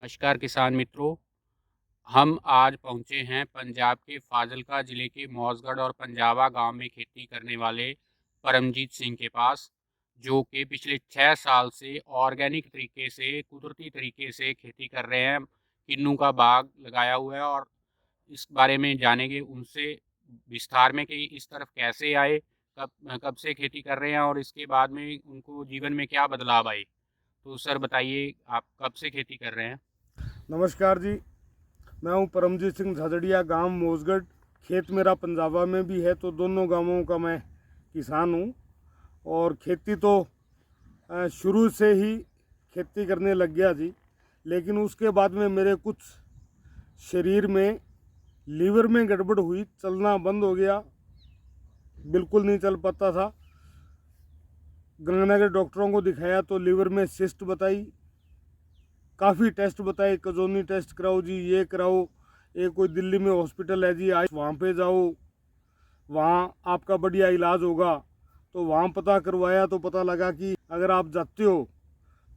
नमस्कार किसान मित्रों। हम आज पहुंचे हैं पंजाब के फाजिल्का ज़िले के मौजगढ़ और पंजाबा गांव में खेती करने वाले परमजीत सिंह के पास, जो कि पिछले 6 साल से ऑर्गेनिक तरीके से, कुदरती तरीके से खेती कर रहे हैं। किन्नू का बाग लगाया हुआ है और इस बारे में जानेंगे उनसे विस्तार में कि इस तरफ कैसे आए, कब कब से खेती कर रहे हैं और इसके बाद में उनको जीवन में क्या बदलाव आए। तो सर बताइए, आप कब से खेती कर रहे हैं? नमस्कार जी। मैं हूं परमजीत सिंह झाझड़िया, गांव मोजगढ़। खेत मेरा पंजाबा में भी है, तो दोनों गांवों का मैं किसान हूं। और खेती तो शुरू से ही खेती करने लग गया जी। लेकिन उसके बाद में मेरे कुछ शरीर में, लीवर में गड़बड़ हुई, चलना बंद हो गया, बिल्कुल नहीं चल पाता था। गंगानगर डॉक्टरों को दिखाया तो लीवर में सिस्ट बताई, काफ़ी टेस्ट बताए, कजोनी टेस्ट कराओ जी, ये कराओ, ये कोई दिल्ली में हॉस्पिटल है जी, आज वहाँ पे जाओ, वहाँ आपका बढ़िया इलाज होगा। तो वहाँ पता करवाया तो पता लगा कि अगर आप जाते हो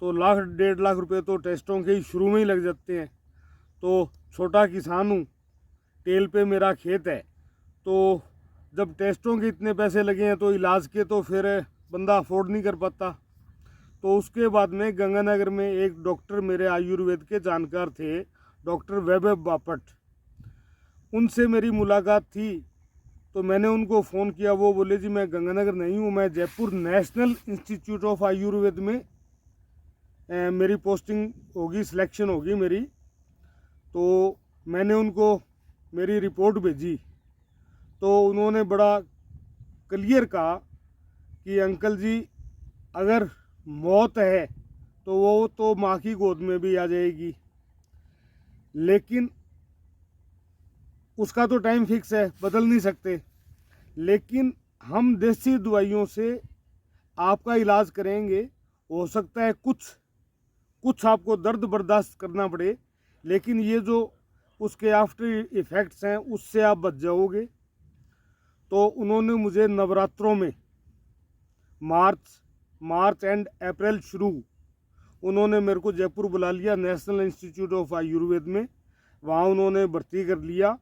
तो लाख 1.5 लाख रुपए तो टेस्टों के ही शुरू में ही लग जाते हैं। तो छोटा किसान हूँ, टेल पे मेरा खेत है, तो जब टेस्टों के इतने पैसे लगे हैं तो इलाज के तो फिर बंदा अफोर्ड नहीं कर पाता। तो उसके बाद में गंगानगर में एक डॉक्टर मेरे आयुर्वेद के जानकार थे, डॉक्टर वैभव बापट, उनसे मेरी मुलाकात थी। तो मैंने उनको फ़ोन किया, वो बोले जी मैं गंगानगर नहीं हूँ, मैं Jaipur national institute of Ayurveda में मेरी पोस्टिंग होगी, सिलेक्शन होगी मेरी। तो मैंने उनको मेरी रिपोर्ट भेजी, तो उन्होंने बड़ा क्लियर कहा कि अंकल जी, अगर मौत है तो वो तो माँ की गोद में भी आ जाएगी, लेकिन उसका तो टाइम फिक्स है, बदल नहीं सकते। लेकिन हम देसी दवाइयों से आपका इलाज करेंगे। हो सकता है कुछ कुछ आपको दर्द बर्दाश्त करना पड़े, लेकिन ये जो उसके आफ्टर इफ़ेक्ट्स हैं उससे आप बच जाओगे। तो उन्होंने मुझे नवरात्रों में, मार्च मार्च एंड अप्रैल शुरू, उन्होंने मेरे को जयपुर बुला लिया नेशनल इंस्टीट्यूट ऑफ आयुर्वेद में, वहाँ उन्होंने भर्ती कर लिया।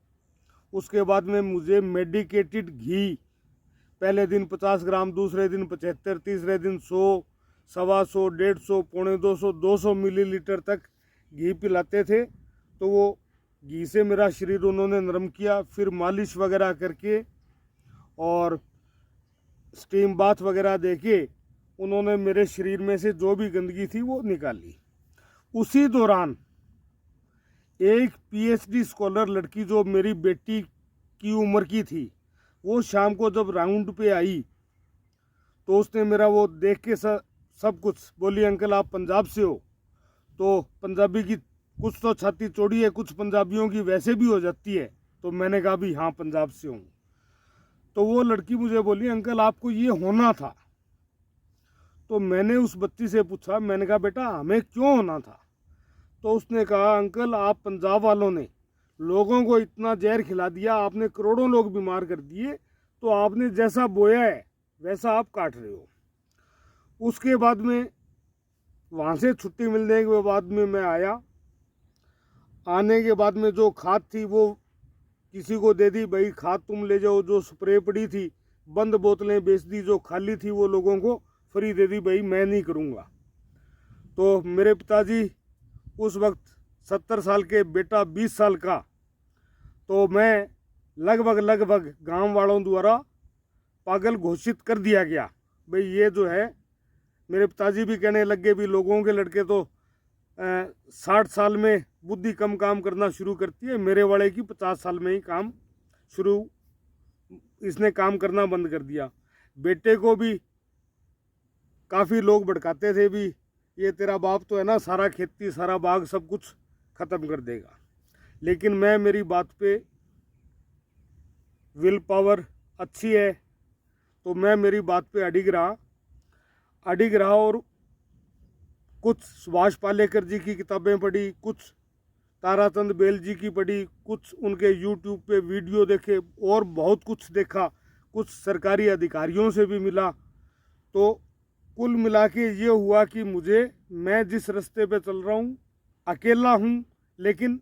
उसके बाद में मुझे मेडिकेटेड घी, पहले दिन 50 ग्राम, दूसरे दिन 75, तीसरे दिन 100, 125, 150, पौने 200, 200 मिलीलीटर तक घी पिलाते थे। तो वो घी से मेरा शरीर उन्होंने नरम किया, फिर मालिश वगैरह करके और स्टीम बाथ वगैरह देके उन्होंने मेरे शरीर में से जो भी गंदगी थी वो निकाली। उसी दौरान एक पीएचडी स्कॉलर लड़की, जो मेरी बेटी की उम्र की थी, वो शाम को जब राउंड पे आई तो उसने मेरा वो देख के सब कुछ बोली, अंकल आप पंजाब से हो? तो पंजाबी की कुछ तो छाती चौड़ी है, कुछ पंजाबियों की वैसे भी हो जाती है। तो मैंने कहा भी हाँ, पंजाब से हूँ। तो वो लड़की मुझे बोली, अंकल आपको ये होना था। तो मैंने उस बच्ची से पूछा, मैंने कहा बेटा हमें क्यों होना था? तो उसने कहा, अंकल आप पंजाब वालों ने लोगों को इतना जहर खिला दिया, आपने करोड़ों लोग बीमार कर दिए, तो आपने जैसा बोया है वैसा आप काट रहे हो। उसके बाद में वहाँ से छुट्टी मिलने के बाद में मैं आया। आने के बाद में जो खाद थी वो किसी को दे दी, भाई खाद तुम ले जाओ। जो स्प्रे पड़ी थी, बंद बोतलें बेच दी, जो खाली थी वो लोगों को फ्री दे दी, भाई मैं नहीं करूँगा। तो मेरे पिताजी उस वक्त 70 साल के, बेटा 20 साल का, तो मैं लगभग गांव वालों द्वारा पागल घोषित कर दिया गया। भाई ये जो है, मेरे पिताजी भी कहने लग गए भी लोगों के लड़के तो 60 साल में बुद्धि कम काम करना शुरू करती है, मेरे वाले की 50 साल में ही काम शुरू, इसने काम करना बंद कर दिया। बेटे को भी काफ़ी लोग भड़काते थे भी, ये तेरा बाप तो है ना, सारा खेती सारा बाग सब कुछ ख़त्म कर देगा। लेकिन मैं, मेरी बात पे विल पावर अच्छी है, तो मैं मेरी बात पे अडिग रहा और कुछ सुभाष पालेकर जी की किताबें पढ़ी, कुछ ताराचंद बेल जी की पढ़ी, कुछ उनके यूट्यूब पे वीडियो देखे और बहुत कुछ देखा, कुछ सरकारी अधिकारियों से भी मिला। तो कुल मिला के ये हुआ कि मैं जिस रास्ते पे चल रहा हूँ अकेला हूँ, लेकिन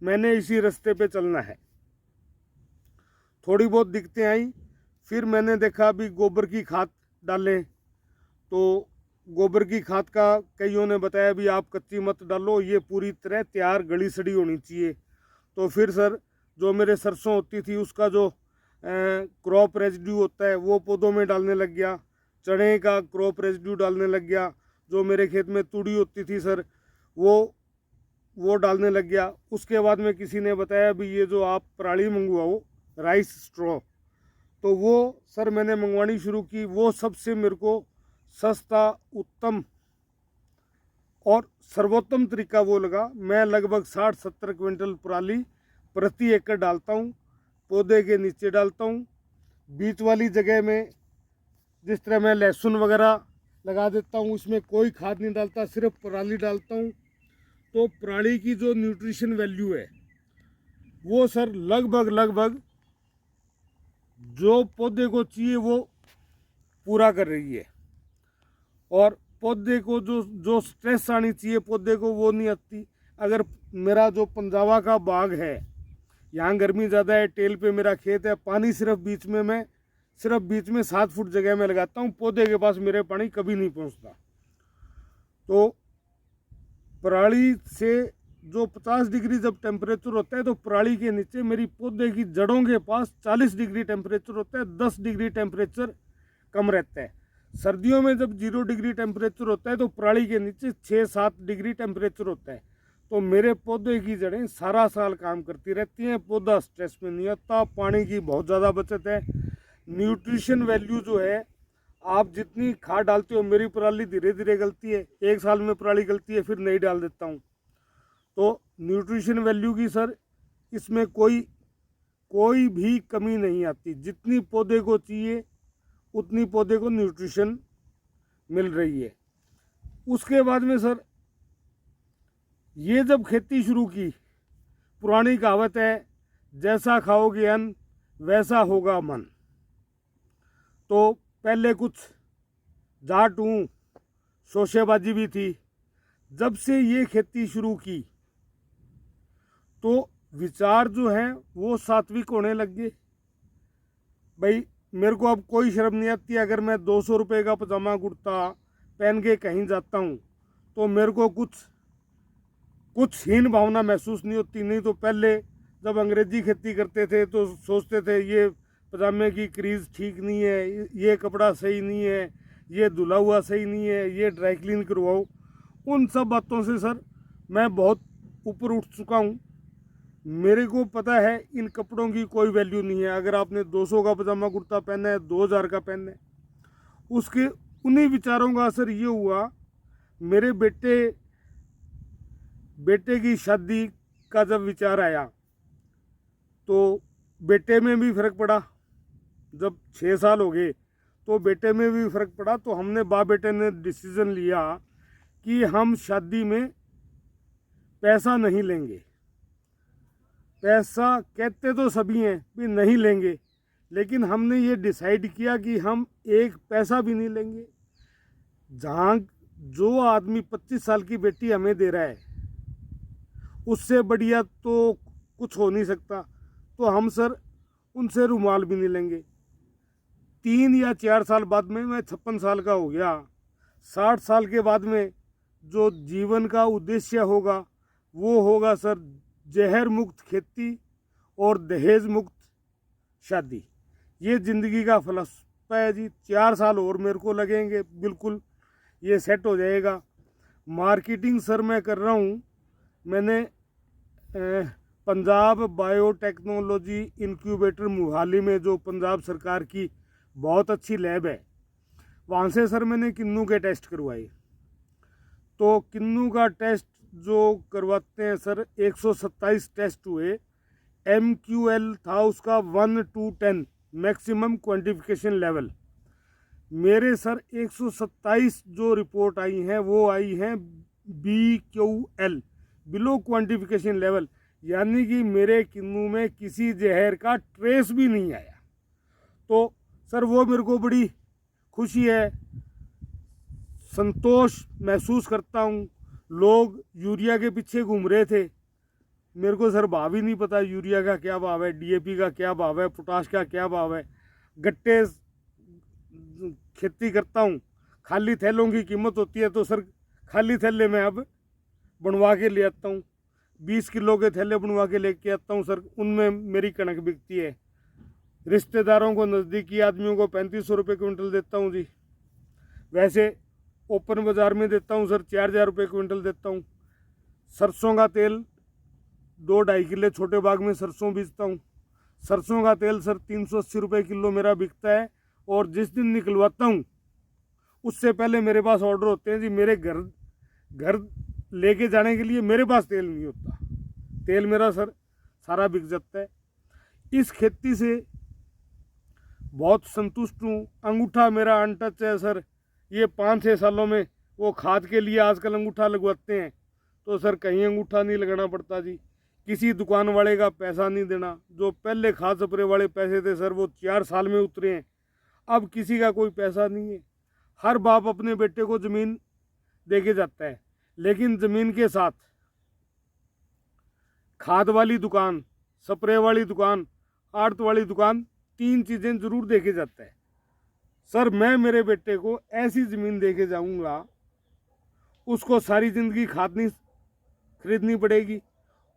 मैंने इसी रास्ते पे चलना है। थोड़ी बहुत दिक्कतें आई, फिर मैंने देखा अभी गोबर की खाद डालें, तो गोबर की खाद का कईयों ने बताया भी आप कच्ची मत डालो, ये पूरी तरह तैयार गली सड़ी होनी चाहिए। तो फिर सर जो मेरे सरसों होती थी उसका जो क्रॉप रेजिड्यू होता है वो पौधों में डालने लग गया, चने का क्रॉप रेजिड्यू डालने लग गया, जो मेरे खेत में तूड़ी होती थी सर वो डालने लग गया। उसके बाद में किसी ने बताया भी ये जो आप पराली मंगवाओ राइस स्ट्रॉ, तो वो सर मैंने मंगवानी शुरू की। वो सबसे मेरे को सस्ता, उत्तम और सर्वोत्तम तरीका वो लगा। मैं लगभग 60-70 क्विंटल पराली प्रति एकड़ डालता हूँ, पौधे के नीचे डालता हूँ। बीच वाली जगह में जिस तरह मैं लहसुन वगैरह लगा देता हूँ, उसमें कोई खाद नहीं डालता, सिर्फ पराली डालता हूँ। तो पराली की जो न्यूट्रिशन वैल्यू है वो सर लगभग जो पौधे को चाहिए वो पूरा कर रही है, और पौधे को जो स्ट्रेस आनी चाहिए पौधे को वो नहीं आती। अगर मेरा जो पंजाबा का बाग है, यहाँ गर्मी ज़्यादा है, टेल पे मेरा खेत है, पानी सिर्फ बीच में 7 फुट जगह में लगाता हूँ, पौधे के पास मेरे पानी कभी नहीं पहुँचता। तो पराली से जो 50 डिग्री जब टेम्परेचर होता है, तो पराली के नीचे मेरी पौधे की जड़ों के पास 40 डिग्री टेम्परेचर होता है, 10 डिग्री टेम्परेचर कम रहता है। सर्दियों में जब 0 डिग्री टेम्परेचर होता है तो पराली के नीचे 6-7 डिग्री टेम्परेचर होता है। तो मेरे पौधे की जड़ें सारा साल काम करती रहती हैं, पौधा स्ट्रेस में नहीं आता, पानी की बहुत ज़्यादा बचत है। न्यूट्रिशन वैल्यू जो है, आप जितनी खाद डालते हो, मेरी पराली धीरे धीरे गलती है, 1 साल में पराली गलती है, फिर नहीं डाल देता हूँ। तो न्यूट्रिशन वैल्यू की सर इसमें कोई भी कमी नहीं आती। जितनी पौधे को चाहिए उतनी पौधे को न्यूट्रिशन मिल रही है। उसके बाद में सर ये जब खेती शुरू की, पुरानी कहावत है जैसा खाओगे अन्न वैसा होगा मन। तो पहले कुछ जाट हूँ, शोशेबाजी भी थी। जब से ये खेती शुरू की तो विचार जो हैं वो सात्विक होने लग गए। भाई मेरे को अब कोई शर्म नहीं आती, अगर मैं 200 रुपये का पजामा कुर्ता पहन के कहीं जाता हूँ तो मेरे को कुछ हीन भावना महसूस नहीं होती। नहीं तो पहले जब अंग्रेजी खेती करते थे तो सोचते थे ये पजामे की क्रीज ठीक नहीं है, ये कपड़ा सही नहीं है, ये धुला हुआ सही नहीं है, ये ड्राई क्लीन करवाओ। उन सब बातों से सर मैं बहुत ऊपर उठ चुका हूँ। मेरे को पता है इन कपड़ों की कोई वैल्यू नहीं है। अगर आपने 200 का पजामा कुर्ता पहना है, 2000 का पहनना है, उसके उन्हीं विचारों का असर ये हुआ। मेरे बेटे की शादी का जब विचार आया तो बेटे में भी फ़र्क पड़ा। जब 6 साल हो गए तो बेटे में भी फ़र्क पड़ा। तो हमने बाप बेटे ने डिसीज़न लिया कि हम शादी में पैसा नहीं लेंगे। पैसा कहते तो सभी हैं भी नहीं लेंगे, लेकिन हमने ये डिसाइड किया कि हम एक पैसा भी नहीं लेंगे। जहाँ जो आदमी 25 साल की बेटी हमें दे रहा है उससे बढ़िया तो कुछ हो नहीं सकता। तो हम सर उनसे रुमाल भी नहीं लेंगे। 3 या 4 साल बाद में मैं 56 साल का हो गया। 60 साल के बाद में जो जीवन का उद्देश्य होगा वो होगा सर जहर मुक्त खेती और दहेज मुक्त शादी। ये ज़िंदगी का फलसफा है जी। 4 साल और मेरे को लगेंगे, बिल्कुल ये सेट हो जाएगा। मार्केटिंग सर मैं कर रहा हूँ। मैंने पंजाब बायोटेक्नोलॉजी इंक्यूबेटर मोहाली में, जो पंजाब सरकार की बहुत अच्छी लैब है, वहाँ से सर मैंने किन्नू के टेस्ट करवाए। तो किन्नू का टेस्ट जो करवाते हैं सर, 127 टेस्ट हुए। MQL था उसका 1 to 10 मैक्सिमम क्वांटिफिकेशन लेवल। मेरे सर 127 जो रिपोर्ट आई हैं वो आई हैं BQL, बिलो क्वांटिफिकेशन लेवल, यानी कि मेरे किन्नू में किसी जहर का ट्रेस भी नहीं आया। तो सर वो मेरे को बड़ी खुशी है, संतोष महसूस करता हूँ। लोग यूरिया के पीछे घूम रहे थे। मेरे को सर भाव ही नहीं पता यूरिया का क्या भाव है, डीएपी का क्या भाव है, पोटाश का क्या भाव है। गट्टे खेती करता हूँ, खाली थैलों की कीमत होती है, तो सर खाली थैले में अब बनवा के ले आता हूँ। 20 किलो के थैले बनवा के लेके आता हूँ सर, उनमें मेरी कणक बिकती है। रिश्तेदारों को, नज़दीकी आदमियों को 3500 रुपये क्विंटल देता हूँ जी। वैसे ओपन बाज़ार में देता हूँ सर 4000 रुपये क्विंटल देता हूँ। सरसों का तेल 2-2.5 किले छोटे बाग में सरसों बेचता हूँ। सरसों का तेल सर 380 रुपये किलो मेरा बिकता है। और जिस दिन निकलवाता हूँ उससे पहले मेरे पास ऑर्डर होते हैं जी, मेरे घर लेके जाने के लिए मेरे पास तेल नहीं होता, तेल मेरा सर सारा बिक जाता है। इस खेती से बहुत संतुष्ट हूँ। अंगूठा मेरा अनटच है सर। ये 5-6 सालों में वो खाद के लिए आजकल अंगूठा लगवाते हैं, तो सर कहीं अंगूठा नहीं लगाना पड़ता जी। किसी दुकान वाले का पैसा नहीं देना। जो पहले खाद स्प्रे वाले पैसे थे सर, वो 4 साल में उतरे हैं। अब किसी का कोई पैसा नहीं है। हर बाप अपने बेटे को ज़मीन दे के जाता है, लेकिन ज़मीन के साथ खाद वाली दुकान, स्प्रे वाली दुकान, आड़त वाली दुकान, 3 चीज़ें ज़रूर दे के जाता है। सर मैं मेरे बेटे को ऐसी ज़मीन दे के जाऊँगा, उसको सारी ज़िंदगी खाद नहीं खरीदनी पड़ेगी,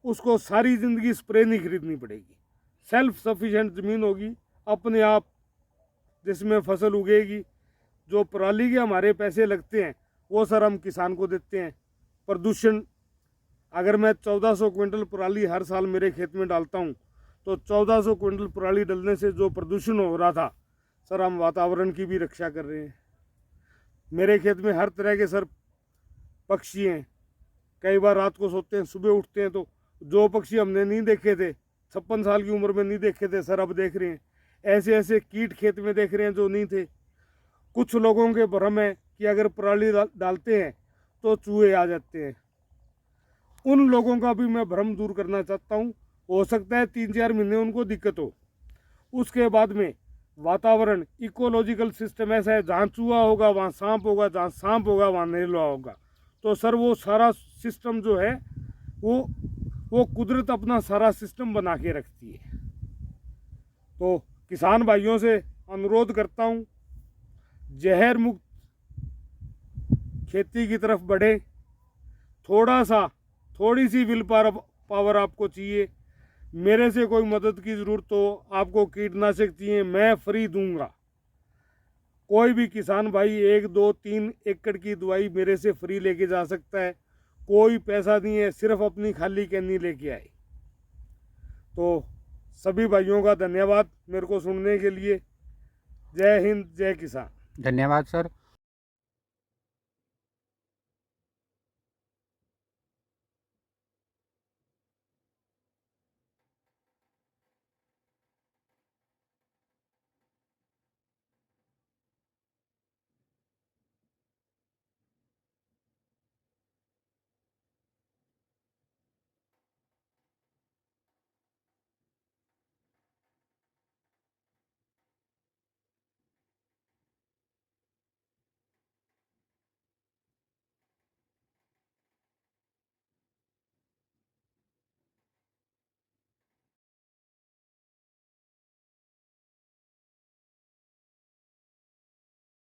उसको सारी ज़िंदगी स्प्रे नहीं खरीदनी पड़ेगी। सेल्फ सफिशिएंट ज़मीन होगी अपने आप, जिसमें फसल उगेगी। जो पराली के हमारे पैसे लगते हैं वो सर हम किसान को देते हैं। प्रदूषण, अगर मैं 1400 क्विंटल पराली हर साल मेरे खेत में डालता हूँ, तो 1400 क्विंटल पराली डलने से जो प्रदूषण हो रहा था सर, हम वातावरण की भी रक्षा कर रहे हैं। मेरे खेत में हर तरह के सर पक्षी हैं। कई बार रात को सोते हैं, सुबह उठते हैं तो जो पक्षी हमने नहीं देखे थे, 56 साल की उम्र में नहीं देखे थे सर, अब देख रहे हैं। ऐसे ऐसे कीट खेत में देख रहे हैं जो नहीं थे। कुछ लोगों के भ्रम है कि अगर पराली डालते हैं तो चूहे आ जाते हैं। उन लोगों का भी मैं भ्रम दूर करना चाहता हूँ। हो सकता है 3-4 महीने उनको दिक्कत हो, उसके बाद में वातावरण, इकोलॉजिकल सिस्टम ऐसा है, जहाँ चूहा होगा वहाँ सांप होगा, जहाँ सांप होगा वहाँ नेलवा होगा। तो सर वो सारा सिस्टम जो है वो कुदरत अपना सारा सिस्टम बना के रखती है। तो किसान भाइयों से अनुरोध करता हूँ, जहर मुक्त खेती की तरफ बढ़े। थोड़ी सी विल पावर आपको चाहिए। मेरे से कोई मदद की ज़रूरत हो, आपको कीटनाशक चाहिए, मैं फ्री दूंगा। कोई भी किसान भाई 1, 2, 3 एकड़ की दवाई मेरे से फ्री लेके जा सकता है। कोई पैसा नहीं है, सिर्फ अपनी खाली कैनी लेके आए। तो सभी भाइयों का धन्यवाद मेरे को सुनने के लिए। जय हिंद, जय किसान। धन्यवाद सर।